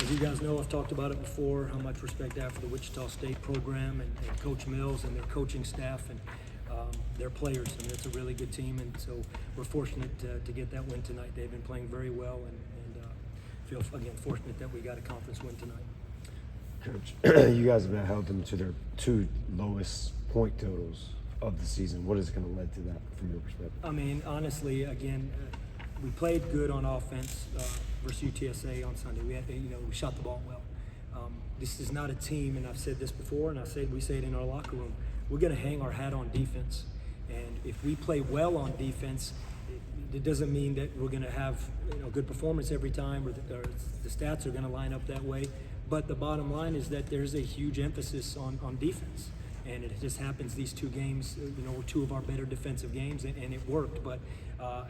As you guys know, I've talked about it before, how much respect I have for the Wichita State program and Coach Mills and their coaching staff and their players. I mean, it's a really good team, and so we're fortunate to get that win tonight. They've been playing very well, and feel, again, fortunate that we got a conference win tonight. Coach, you guys have held them to their 2 lowest point totals of the season. What has kind of led to that from your perspective? I mean, honestly, again, we played good on offense versus UTSA on Sunday. We had, we shot the ball well. This is not a team, and I've said this before, and we say it in our locker room. We're going to hang our hat on defense, and if we play well on defense, it doesn't mean that we're going to have good performance every time, or the stats are going to line up that way. But the bottom line is that there's a huge emphasis on defense. And it just happens these 2 games, were 2 of our better defensive games, and it worked. But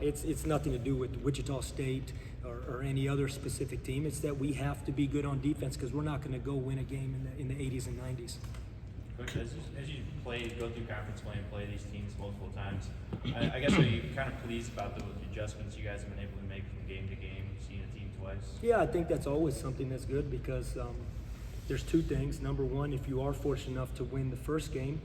it's nothing to do with Wichita State or any other specific team. It's that we have to be good on defense because we're not going to go win a game in the 80s and 90s. Coach, as you go through conference play and play these teams multiple times, I guess are you kind of pleased about the adjustments you guys have been able to make from game to game, seeing a team twice? Yeah, I think that's always something that's good because there's 2 things. Number one, if you are fortunate enough to win the first game,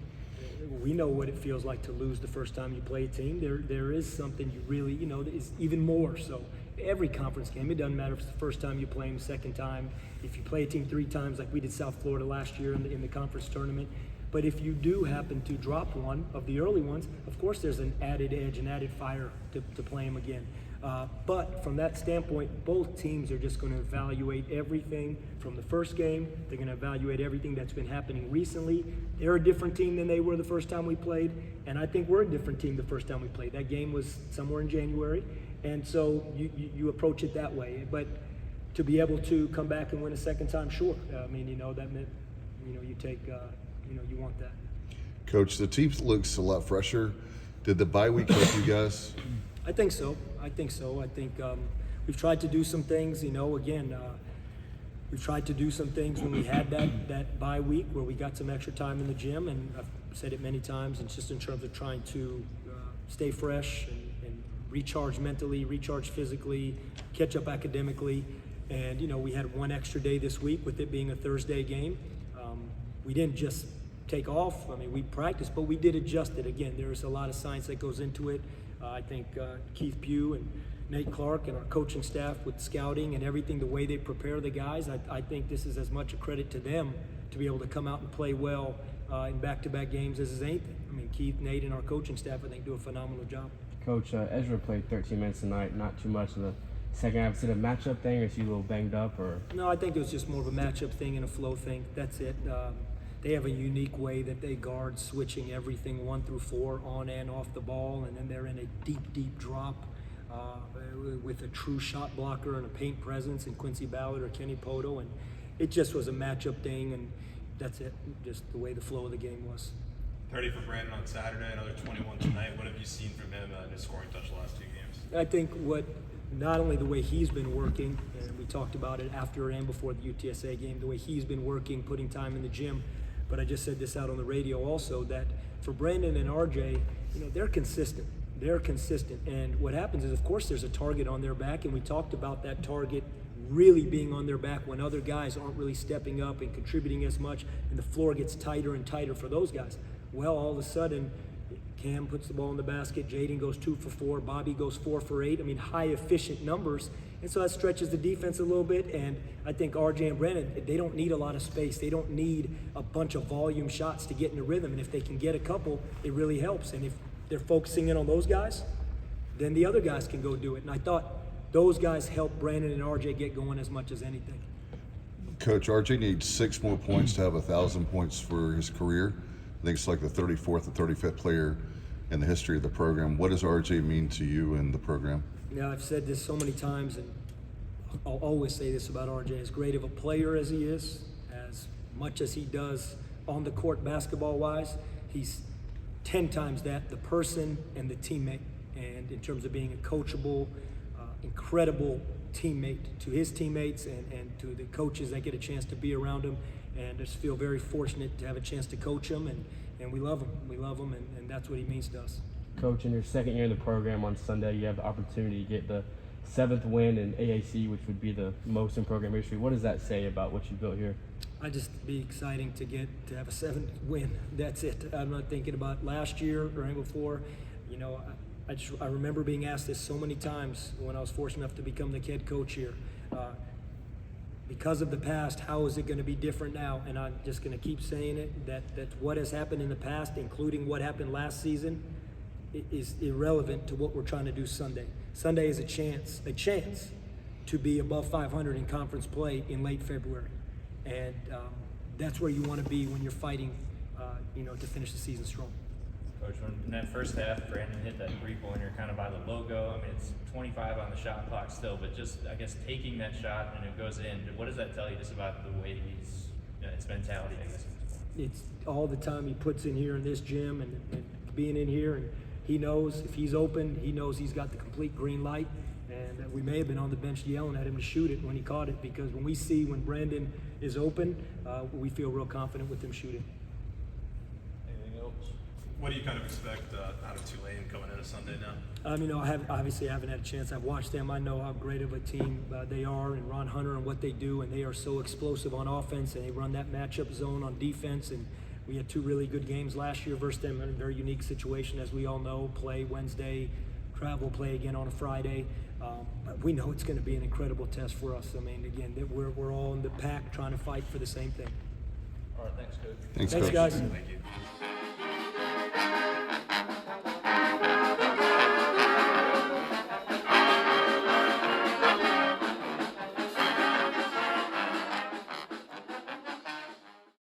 we know what it feels like to lose the first time you play a team. There is something you really, is even more so. Every conference game, it doesn't matter if it's the first time you play them, the second time. If you play a team 3 times like we did South Florida last year in the conference tournament. But if you do happen to drop one of the early ones, of course there's an added edge, an added fire to play them again. But from that standpoint, both teams are just going to evaluate everything from the first game. They're going to evaluate everything that's been happening recently. They're a different team than they were the first time we played, and I think we're a different team the first time we played. That game was somewhere in January, and so you approach it that way. But to be able to come back and win a second time, sure. I mean, that meant, you take, you want that. Coach, the team looks a lot fresher. Did the bye week help you guys? I think so. I think we've tried to do some things, we've tried to do some things when we had that bye week where we got some extra time in the gym, and I've said it many times, and just in terms of trying to stay fresh and recharge mentally, recharge physically, catch up academically. And, we had 1 extra day this week with it being a Thursday game. We didn't just take off. I mean, we practiced, but we did adjust it. Again, there's a lot of science that goes into it. I think Keith Pugh and Nate Clark and our coaching staff with scouting and everything, the way they prepare the guys, I think this is as much a credit to them to be able to come out and play well in back-to-back games as is anything. I mean, Keith, Nate, and our coaching staff, I think, do a phenomenal job. Coach, Ezra played 13 minutes tonight, not too much in the second half. Is it a matchup thing, or is he a little banged up? Or No, I think it was just more of a matchup thing and a flow thing. That's it. They have a unique way that they guard, switching everything 1 through 4 on and off the ball, and then they're in a deep drop with a true shot blocker and a paint presence in Quincy Ballard or Kenny Poto, and it just was a matchup thing, and that's it, just the way the flow of the game was. 30 for Brandon on Saturday, another 21 tonight. What have you seen from him in his scoring touch the last 2 games? I think not only the way he's been working, and we talked about it after and before the UTSA game, the way he's been working, putting time in the gym, but I just said this out on the radio also, that for Brandon and RJ, they're consistent. They're consistent. And what happens is, of course, there's a target on their back, and we talked about that target really being on their back when other guys aren't really stepping up and contributing as much, and the floor gets tighter and tighter for those guys. Well, all of a sudden, Cam puts the ball in the basket, Jaden goes 2 for 4, Bobby goes 4 for 8. I mean, high efficient numbers. And so that stretches the defense a little bit. And I think RJ and Brandon, they don't need a lot of space. They don't need a bunch of volume shots to get in the rhythm. And if they can get a couple, it really helps. And if they're focusing in on those guys, then the other guys can go do it. And I thought those guys helped Brandon and RJ get going as much as anything. Coach, RJ needs 6 more points to have 1,000 points for his career. I think it's like the 34th or 35th player in the history of the program. What does RJ mean to you and the program? Yeah, I've said this so many times, and I'll always say this about RJ. As great of a player as he is, as much as he does on the court basketball-wise, he's 10 times that, the person and the teammate. And in terms of being a coachable, incredible teammate to his teammates and to the coaches that get a chance to be around him. And just feel very fortunate to have a chance to coach him, and we love him. We love him, and that's what he means to us. Coach, in your second year in the program on Sunday, you have the opportunity to get the 7th win in AAC, which would be the most in program history. What does that say about what you built here? I just be exciting to have a 7th win. That's it. I'm not thinking about last year or any before. You know, I remember being asked this so many times when I was fortunate enough to become the head coach here. Because of the past, how is it going to be different now? And I'm just going to keep saying it, that what has happened in the past, including what happened last season, is irrelevant to what we're trying to do Sunday. Sunday is a chance to be above 500 in conference play in late February. And that's where you want to be when you're fighting, to finish the season strong. Coach, when in that first half, Brandon hit that three-pointer kind of by the logo. I mean, it's 25 on the shot clock still, but just, I guess, taking that shot and it goes in, what does that tell you just about the way he's, his mentality, I guess? It's all the time he puts in here in this gym and being in here, and he knows if he's open, he knows he's got the complete green light. And we may have been on the bench yelling at him to shoot it when he caught it, because when we see when Brandon is open, we feel real confident with him shooting. Anything else? What do you kind of expect out of Tulane coming into Sunday now? I haven't had a chance. I've watched them. I know how great of a team they are, and Ron Hunter and what they do, and they are so explosive on offense, and they run that matchup zone on defense. And we had 2 really good games last year versus them in a very unique situation, as we all know. Play Wednesday, travel, play again on a Friday. But we know it's going to be an incredible test for us. I mean, again, we're all in the pack trying to fight for the same thing. All right, thanks, Coach. Thanks, Thanks, Coach. guys. Thank you.